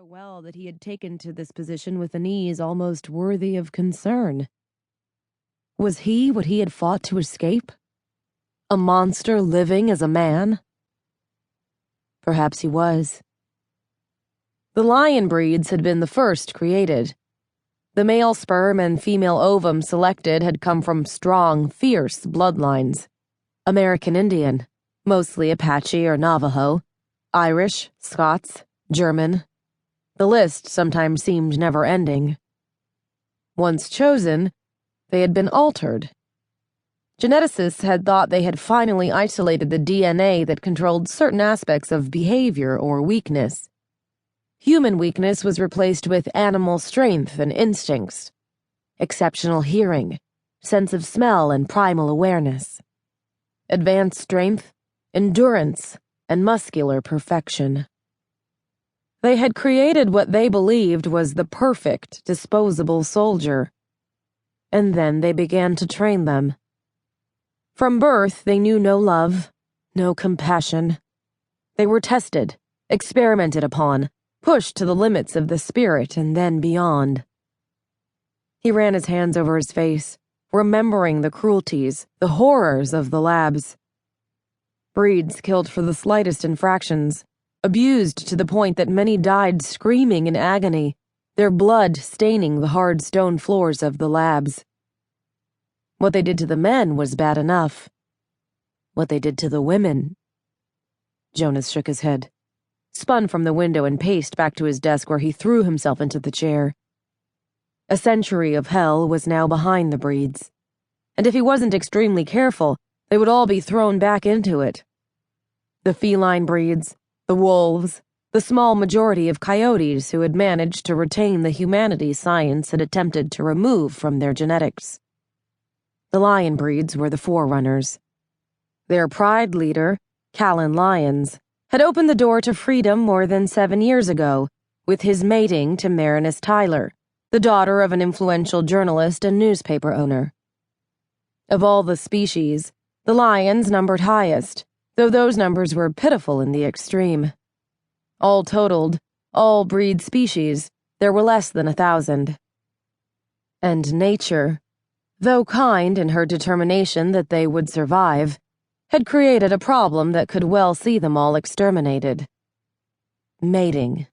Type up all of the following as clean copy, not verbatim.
so well that he had taken to this position with an ease almost worthy of concern. Was he what he had fought to escape? A monster living as a man? Perhaps he was. The lion breeds had been the first created. The male sperm and female ovum selected had come from strong, fierce bloodlines. American Indian, mostly Apache or Navajo, Irish, Scots, German. The list sometimes seemed never-ending. Once chosen, they had been altered. Geneticists had thought they had finally isolated the DNA that controlled certain aspects of behavior or weakness. Human weakness was replaced with animal strength and instincts, exceptional hearing, sense of smell and primal awareness, advanced strength, endurance, and muscular perfection. They had created what they believed was the perfect, disposable soldier. And then they began to train them. From birth, they knew no love, no compassion. They were tested, experimented upon, pushed to the limits of the spirit and then beyond. He ran his hands over his face, remembering the cruelties, the horrors of the labs. Breeds killed for the slightest infractions, abused to the point that many died screaming in agony, their blood staining the hard stone floors of the labs. What they did to the men was bad enough. What they did to the women... Jonas shook his head, spun from the window and paced back to his desk where he threw himself into the chair. A century of hell was now behind the breeds, and if he wasn't extremely careful, they would all be thrown back into it. The feline breeds, the wolves, the small majority of coyotes who had managed to retain the humanity science had attempted to remove from their genetics. The lion breeds were the forerunners. Their pride leader, Callan Lyons, had opened the door to freedom more than 7 years ago, with his mating to Marinus Tyler, the daughter of an influential journalist and newspaper owner. Of all the species, the lions numbered highest, though those numbers were pitiful in the extreme. All totaled, all breed species, there were less than 1,000. And nature, though kind in her determination that they would survive, had created a problem that could well see them all exterminated. Mating.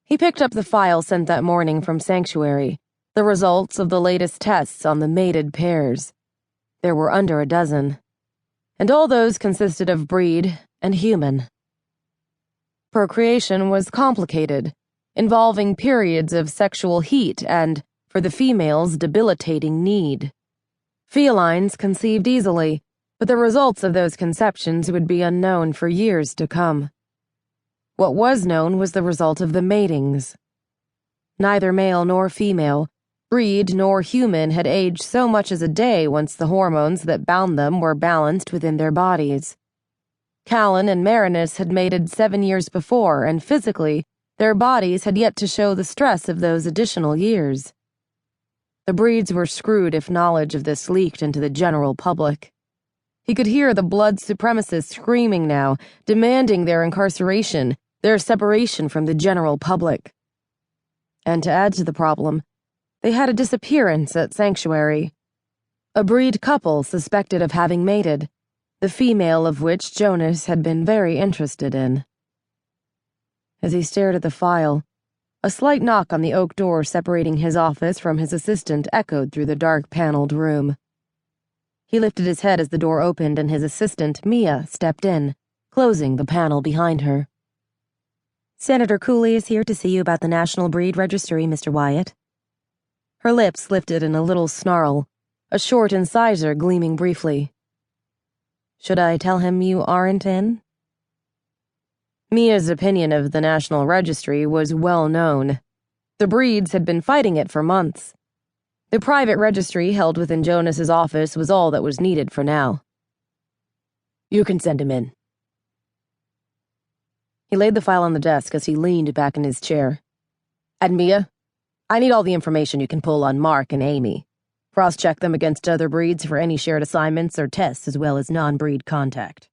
He picked up the file sent that morning from Sanctuary, the results of the latest tests on the mated pairs. There were under a dozen, and all those consisted of breed and human. Procreation was complicated, involving periods of sexual heat and, for the females, debilitating need. Felines conceived easily, but the results of those conceptions would be unknown for years to come. What was known was the result of the matings. Neither male nor female, breed nor human had aged so much as a day once the hormones that bound them were balanced within their bodies. Callan and Marinus had mated 7 years before, and physically, their bodies had yet to show the stress of those additional years. The breeds were screwed if knowledge of this leaked into the general public. He could hear the blood supremacists screaming now, demanding their incarceration, their separation from the general public. And to add to the problem, they had a disappearance at Sanctuary. A breed couple suspected of having mated, the female of which Jonas had been very interested in. As he stared at the file, a slight knock on the oak door separating his office from his assistant echoed through the dark paneled room. He lifted his head as the door opened and his assistant, Mia, stepped in, closing the panel behind her. Senator Cooley is here to see you about the National Breed Registry, Mr. Wyatt. Her lips lifted in a little snarl, a short incisor gleaming briefly. Should I tell him you aren't in? Mia's opinion of the National Registry was well known. The breeds had been fighting it for months. The private registry held within Jonas's office was all that was needed for now. You can send him in. He laid the file on the desk as he leaned back in his chair. And Mia, I need all the information you can pull on Mark and Amy. Cross-check them against other breeds for any shared assignments or tests as well as non-breed contact.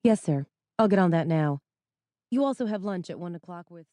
Yes, sir. I'll get on that now. You also have lunch at 1 o'clock with...